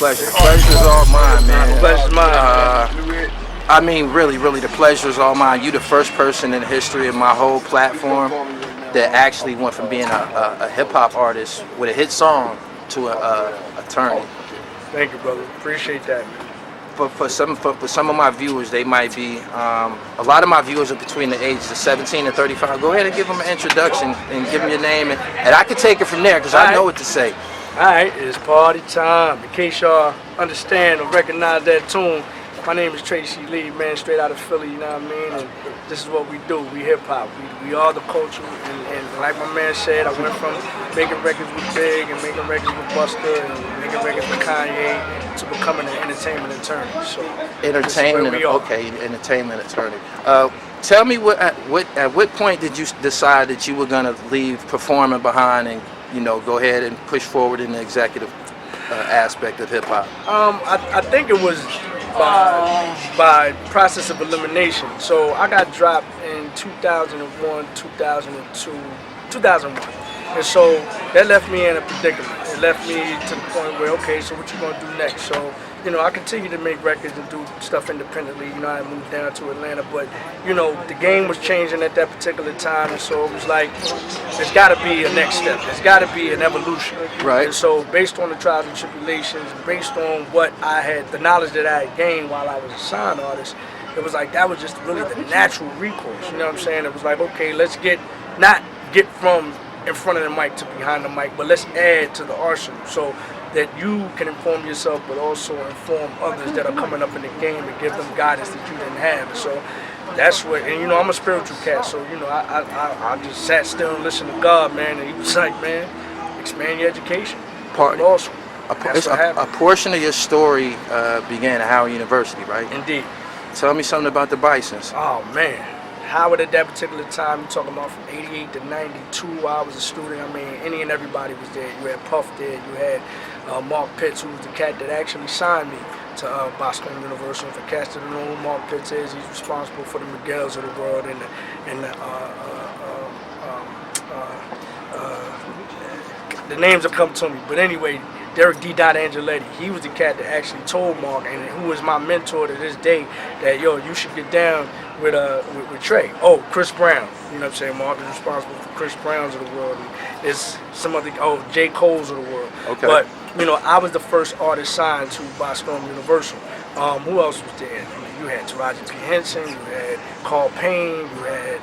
Pleasure's all mine, man. Pleasure's mine. I mean, really, the pleasure's all mine. You the first person in the history of my whole platform that actually went from being a hip hop artist with a hit song to a attorney. Thank you, brother. Appreciate that. For some of my viewers, they might be a lot of my viewers are between the ages of 17 and 35. Go ahead and give them an introduction and give them your name, and I can take it from there because I know what to say. All right, it's party time. In case y'all understand or recognize that tune, my name is Tracey Lee, man, straight out of Philly, you know what I mean? And this is what we do. We hip-hop. We are the culture. And like my man said, I went from making records with Big and making records with Busta and making records with Kanye to becoming an entertainment attorney. So entertainment attorney. Tell me at what point did you decide that you were gonna leave performing behind and go ahead and push forward in the executive aspect of hip hop? I think it was by process of elimination. So I got dropped in 2001, 2002, 2001. And so that left me in a predicament. It left me to the point where, okay, so what you gonna do next? So, I continue to make records and do stuff independently. I moved down to Atlanta, but, the game was changing at that particular time. And so it was like, there's gotta be a next step. There's gotta be an evolution. Right. And so based on the trials and tribulations, based on what I had, the knowledge that I had gained while I was a sign artist, it was like, that was just really the natural recourse. You know what I'm saying? It was like, okay, let's not get from in front of the mic to behind the mic, but let's add to the arsenal so that you can inform yourself, but also inform others that are coming up in the game and give them guidance that you didn't have. And so that's what, and I'm a spiritual cat, so I just sat still and listened to God, man, and he was like, man, expand your education. Also, a portion of your story began at Howard University, right? Indeed. Tell me something about the Bisons. Oh man, Howard at that particular time, you're talking about from 88 to 92 while I was a student. I mean, any and everybody was there. You had Puff there, you had Mark Pitts, who was the cat that actually signed me to Boston University. For cats that don't know who Mark Pitts is, he's responsible for the Miguels of the world and the names have come to me. But anyway, Derek D. Angeletti, he was the cat that actually told Mark, and who is my mentor to this day, that you should get down with Trey. Oh, Chris Brown. You know what I'm saying? Mark is responsible for Chris Brown's of the world. And there's some other J. Cole's of the world. Okay. But I was the first artist signed to by Storm Universal. Who else was there? I mean, you had Taraji P. Henson, you had Carl Payne, you had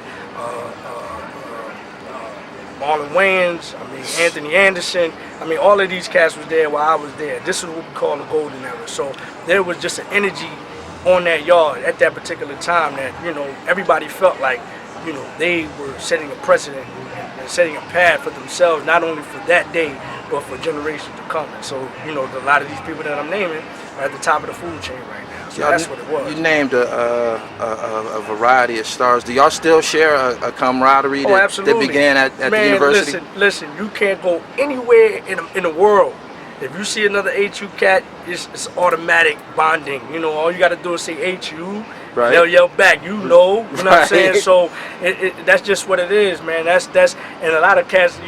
Marlon Wayans, Anthony Anderson. All of these cats was there while I was there. This is what we call the golden era. So there was just an energy on that yard at that particular time that, everybody felt like, they were setting a precedent and setting a path for themselves, not only for that day, but for generations to come. And so, a lot of these people that I'm naming are at the top of the food chain right now. So that's what it was. You named a variety of stars. Do y'all still share a camaraderie that began at the university? Listen, you can't go anywhere in the world. If you see another HU cat, it's automatic bonding. All you got to do is say HU, right. They'll yell back. You know what I'm saying? So that's just what it is, man. That's and a lot of cats,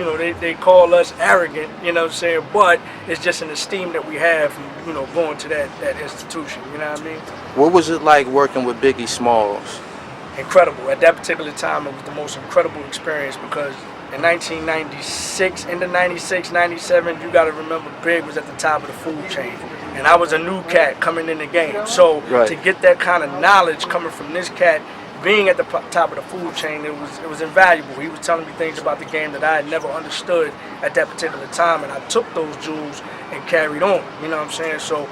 they call us arrogant. You know what I'm saying? But it's just an esteem that we have from going to that institution. You know what I mean? What was it like working with Biggie Smalls? Incredible. At that particular time, it was the most incredible experience because in 1996, into 96, 97, you got to remember Big was at the top of the food chain. And I was a new cat coming in the game. So to get that kind of knowledge coming from this cat, being at the top of the food chain, it was invaluable. He was telling me things about the game that I had never understood at that particular time. And I took those jewels and carried on. You know what I'm saying? So,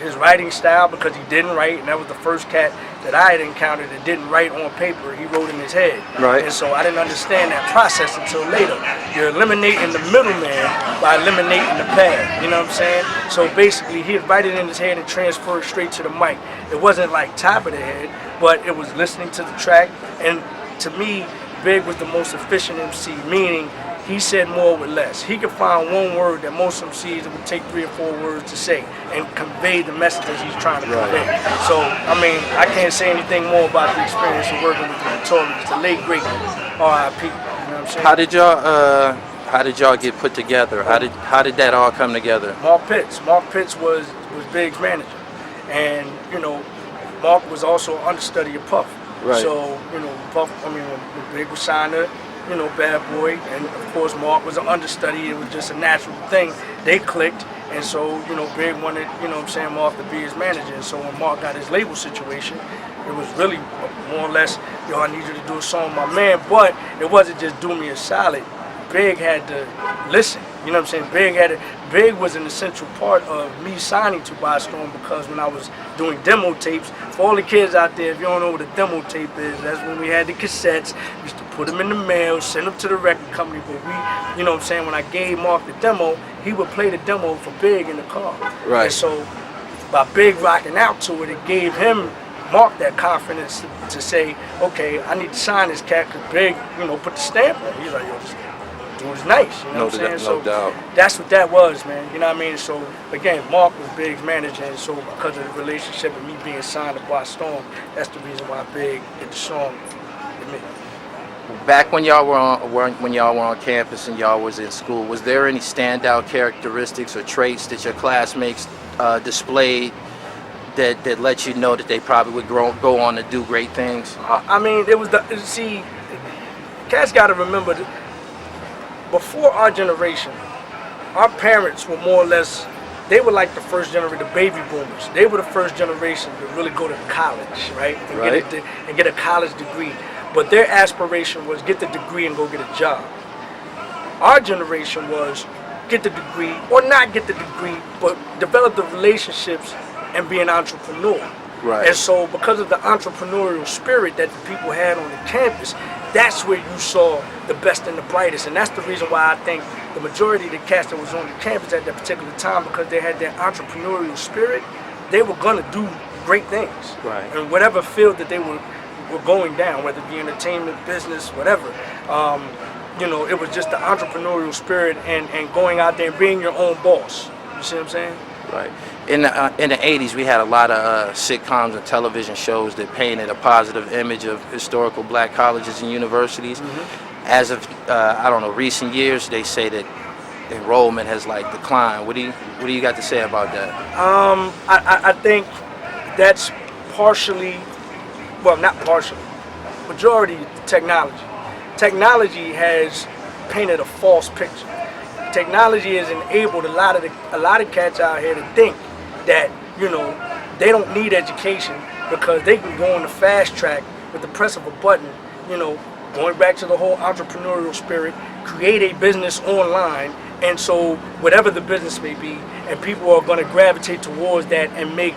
his writing style, because he didn't write, and that was the first cat that I had encountered that didn't write on paper, he wrote in his head. Right. And so I didn't understand that process until later. You're eliminating the middleman by eliminating the pad. You know what I'm saying? So basically, he'd write it in his head and transfer it straight to the mic. It wasn't like top of the head, but it was listening to the track. And to me, Big was the most efficient MC, meaning he said more with less. He could find one word that most MCs would take 3 or 4 words to say and convey the message that he's trying to convey. So, I can't say anything more about the experience of working with the notorious, the late great R.I.P. You know what I'm saying? How did y'all get put together? How did that all come together? Mark Pitts was Big's manager, and Mark was also understudy of Puff. Right. So Puff, when Big was signed to Bad Boy, and of course Mark was an understudy. It was just a natural thing. They clicked, and so Big wanted Mark to be his manager. And so when Mark got his label situation, it was really more or less, I need you to do a song with my man. But it wasn't just do me a solid. Big had to listen. Big was an essential part of me signing to By Storm, because when I was doing demo tapes, for all the kids out there, if you don't know what a demo tape is, that's when we had the cassettes. We used to put them in the mail, send them to the record company. But when I gave Mark the demo, he would play the demo for Big in the car. Right. And so by Big rocking out to it, it gave Mark that confidence to say, okay, I need to sign this cat, because Big, put the stamp on it. He's like, yo, this dude is nice, you know what I'm saying? No doubt. That's what that was, man, you know what I mean? So, again, Mark was Big's manager, and so because of the relationship and me being signed to By Storm, that's the reason why Big did the song with me. Back when y'all were on campus and y'all was in school, was there any standout characteristics or traits that your classmates displayed that let you know that they probably would go on to do great things? It was cats got to remember that before our generation, our parents were more or less, they were like the first generation, the baby boomers. They were the first generation to really go to college, right? And get a college degree. But their aspiration was get the degree and go get a job. Our generation was get the degree or not get the degree, but develop the relationships and be an entrepreneur. Right. And so because of the entrepreneurial spirit that the people had on the campus, that's where you saw the best and the brightest. And that's the reason why I think the majority of the cast that was on the campus at that particular time, because they had that entrepreneurial spirit, they were going to do great things. Right. And whatever field that they were going down, whether it be entertainment, business, whatever. It was just the entrepreneurial spirit and going out there and being your own boss. You see what I'm saying? Right. In the 80s, we had a lot of sitcoms and television shows that painted a positive image of historical black colleges and universities. Mm-hmm. As of recent years, they say that enrollment has declined. What do you got to say about that? I think that's partially, well, not partially, majority technology. Technology has painted a false picture. Technology has enabled a lot of cats out here to think that they don't need education because they can go on the fast track with the press of a button. Going back to the whole entrepreneurial spirit, create a business online, and so whatever the business may be, and people are going to gravitate towards that and make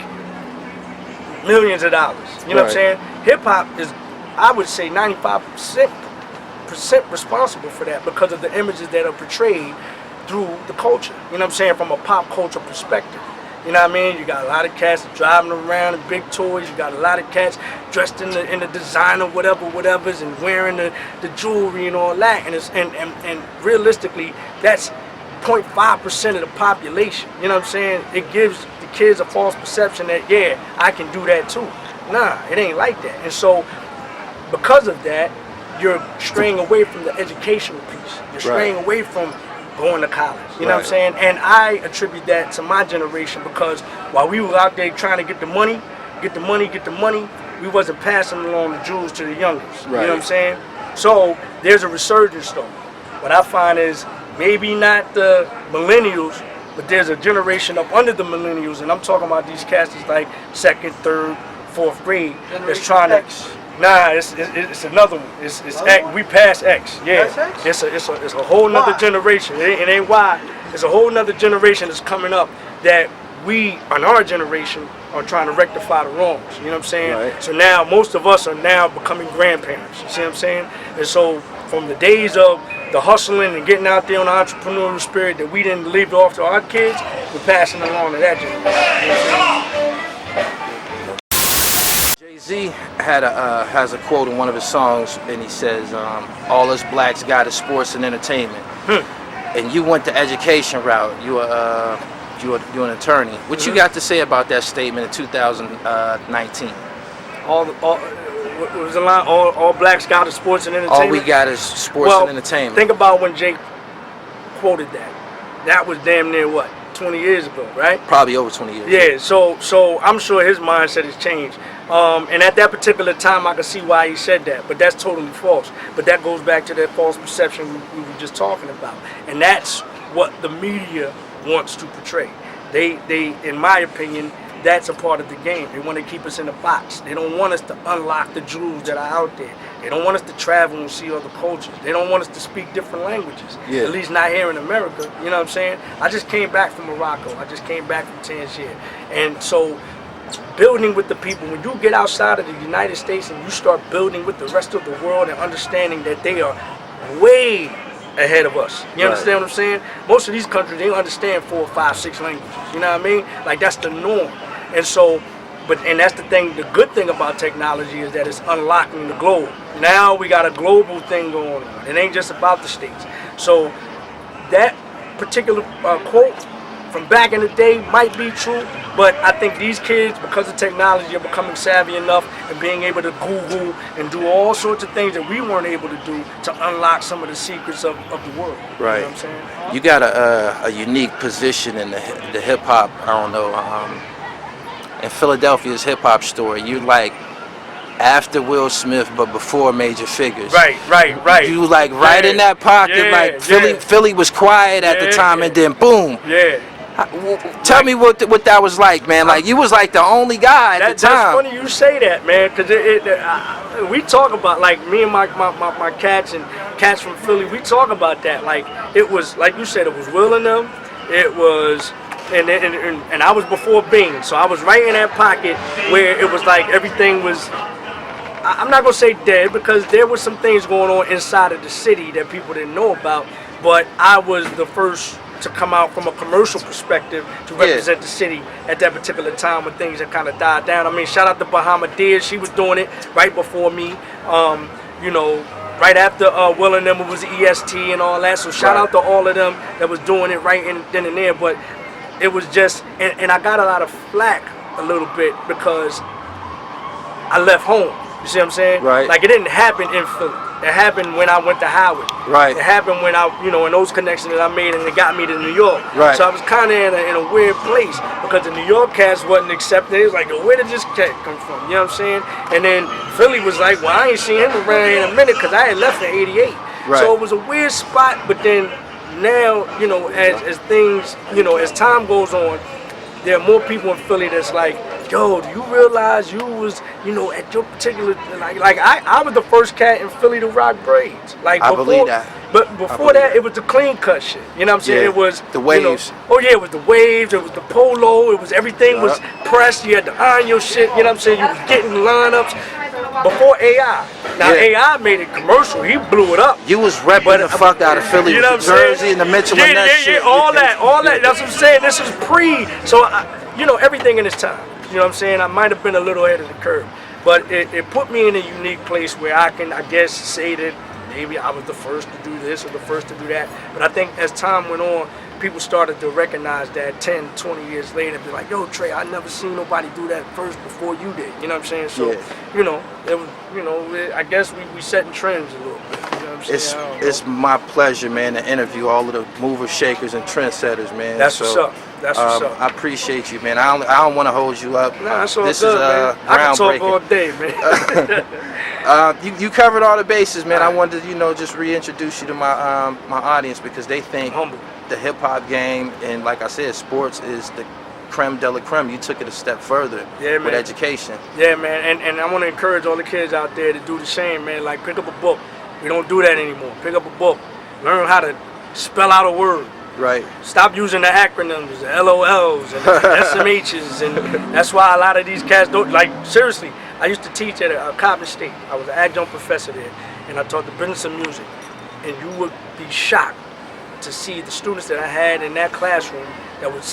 millions of dollars. You know what I'm saying? Hip hop is, I would say, 95% responsible for that because of the images that are portrayed through the culture, you know what I'm saying, from a pop culture perspective. You know what I mean? You got a lot of cats driving around in big toys, you got a lot of cats dressed in the designer whatever's and wearing the jewelry and all that, and realistically, that's 0.5% of the population. You know what I'm saying? It gives the kids a false perception that, yeah, I can do that too. Nah, it ain't like that. And so, because of that, you're straying away from the educational piece. You're straying away from going to college, you know what I'm saying? And I attribute that to my generation because while we were out there trying to get the money, we wasn't passing along the jewels to the youngest, you know what I'm saying? So there's a resurgence though. What I find is maybe not the millennials, but there's a generation up under the millennials, and I'm talking about these cats that's like 2nd, 3rd, 4th grade that's trying to... Nah, it's another one. It's X. We passed X. Yeah, it's a whole nother generation. It ain't why. It's a whole nother generation that's coming up that we, in our generation, are trying to rectify the wrongs. You know what I'm saying? Right. So now most of us are now becoming grandparents. You see what I'm saying? And so from the days of the hustling and getting out there on the entrepreneurial spirit that we didn't leave off to our kids, we're passing along to that generation. You know what I'm saying? Z has a quote in one of his songs, and he says, "All us blacks got is sports and entertainment." And you went the education route. You're an attorney. What you got to say about that statement in 2019? What was the line? All blacks got is sports and entertainment. All we got is sports and entertainment. Think about when Jake quoted that. That was damn near what, 20 years ago, right? Probably over 20 years. Yeah, so I'm sure his mindset has changed. And at that particular time, I could see why he said that, but that's totally false. But that goes back to that false perception we were just talking about. And that's what the media wants to portray. They, in my opinion, that's a part of the game. They want to keep us in a box. They don't want us to unlock the jewels that are out there. They don't want us to travel and see other cultures. They don't want us to speak different languages. Yeah. At least not here in America. You know what I'm saying? I just came back from Morocco. I just came back from Tangier. And so building with the people, when you get outside of the United States and you start building with the rest of the world and understanding that they are way ahead of us. You understand what I'm saying? Most of these countries, they understand 4, 5, 6 languages. You know what I mean? Like, that's the norm. And so, and that's the thing, the good thing about technology is that it's unlocking the globe. Now we got a global thing going on. It ain't just about the States. So that particular quote from back in the day might be true, but I think these kids, because of technology, are becoming savvy enough and being able to Google and do all sorts of things that we weren't able to do to unlock some of the secrets of the world. Right. You know what I'm saying? You got a unique position in the hip hop, I don't know, in Philadelphia's hip hop story. You like after Will Smith, but before major figures. Right. You like right in that pocket, like Philly was quiet at the time, and then boom. Yeah. Tell me what that was like, man. Like, you was like the only guy at the time. That's funny you say that, man, because we talk about, like, me and my cats and cats from Philly, we talk about that. Like, it was, like you said, it was Will and them. It was, and I was before Bing, so I was right in that pocket where it was like everything was, I'm not going to say dead, because there was some things going on inside of the city that people didn't know about, but I was the first to come out from a commercial perspective to represent the city at that particular time when things had kind of died down. I mean, shout out to Bahama Deer. She was doing it right before me. You know, right after Will and them, it was EST and all that. So shout out to all of them that was doing it right then and there. But it was just, and I got a lot of flack a little bit because I left home. You see what I'm saying? Right. Like, it didn't happen in Philly. It happened when I went to Howard. Right. It happened when I, you know, in those connections that I made, and it got me to New York. Right. So I was kind of in a weird place because the New York cats wasn't accepting it. It was like, where did this cat come from? You know what I'm saying? And then Philly was like, well, I ain't seen him around in a minute because I had left in '88. Right. So it was a weird spot. But then now, you know, as things, you know, as time goes on, there are more people in Philly that's like, yo, do you realize you was, you know, at your particular, like I was the first cat in Philly to rock braids. Like, I believe that. But before that, it was the clean cut shit. You know what I'm saying? Yeah, It was the waves. You know, oh yeah, it was the waves. It was the polo. It was everything was pressed. You had to iron your shit. You know what I'm saying? You was getting lineups before AI. Now AI made it commercial. He blew it up. You was repping the fuck out of Philly, you know with the Jersey and the Mitchell and that shit. all that. That's what I'm saying. This is pre. So you know, everything in its time. You know what I'm saying? I might have been a little ahead of the curve, but it put me in a unique place where I can, I guess, say that maybe I was the first to do this or the first to do that. But I think as time went on, people started to recognize that 10, 20 years later, be like, yo, Trey, I never seen nobody do that first before you did. You know what I'm saying? So, you know, it was, you know, I guess we setting trends a little bit. You know what I'm saying? It's my pleasure, man, to interview all of the movers, shakers, and trendsetters, man. That's what's up. That's what's up. I appreciate you, man. I don't want to hold you up. Nah, that's all this good, is man. I can talk groundbreaking. all day, man. You covered all the bases, man. I wanted to, you know, just reintroduce you to my my audience because they think the hip hop game and, like I said, sports is the creme de la creme. You took it a step further with education. Yeah, man. And I want to encourage all the kids out there to do the same, man. Like, pick up a book. We don't do that anymore. Pick up a book. Learn how to spell out a word. Right. Stop using the acronyms, the LOLs and the SMHs, and that's why a lot of these cats don't, like, seriously, I used to teach at Coppin State. I was an adjunct professor there, and I taught the business of music, and you would be shocked to see the students that I had in that classroom that was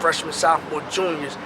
freshmen, sophomore, juniors,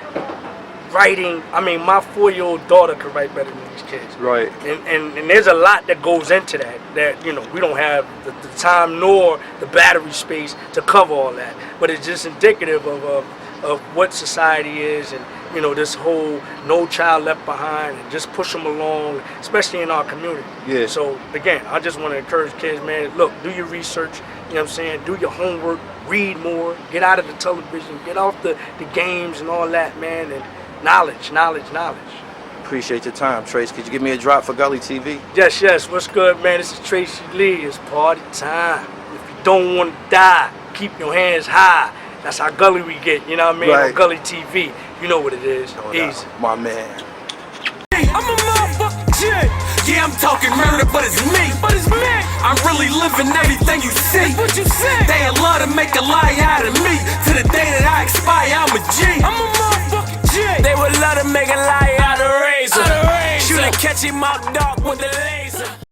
writing. I mean, my 4-year-old daughter could write better than these kids. Right. And there's a lot that goes into that, you know, we don't have the time nor the battery space to cover all that. But it's just indicative of what society is and, you know, this whole no child left behind and just push them along, especially in our community. Yeah. So again, I just want to encourage kids, man, look, do your research, you know what I'm saying, do your homework, read more, get out of the television, get off the games and all that, man, and knowledge. Appreciate your time, Trace. Could you give me a drop for Gully TV? Yes, what's good, man? This is Tracey Lee. It's party time. If you don't want to die, keep your hands high. That's how Gully we get, you know what I mean? Right. On Gully TV. You know what it is. No Easy. doubt. My man. I'm a motherfucking G. Yeah, I'm talking murder, but it's me. I'm really living everything you see. That's what you said. They love to make a lie out of me. To the day that I expire, I'm a G. I'm a motherfucking G. They would love to make a lie out of razor. Shoot and catch him out dark with the laser.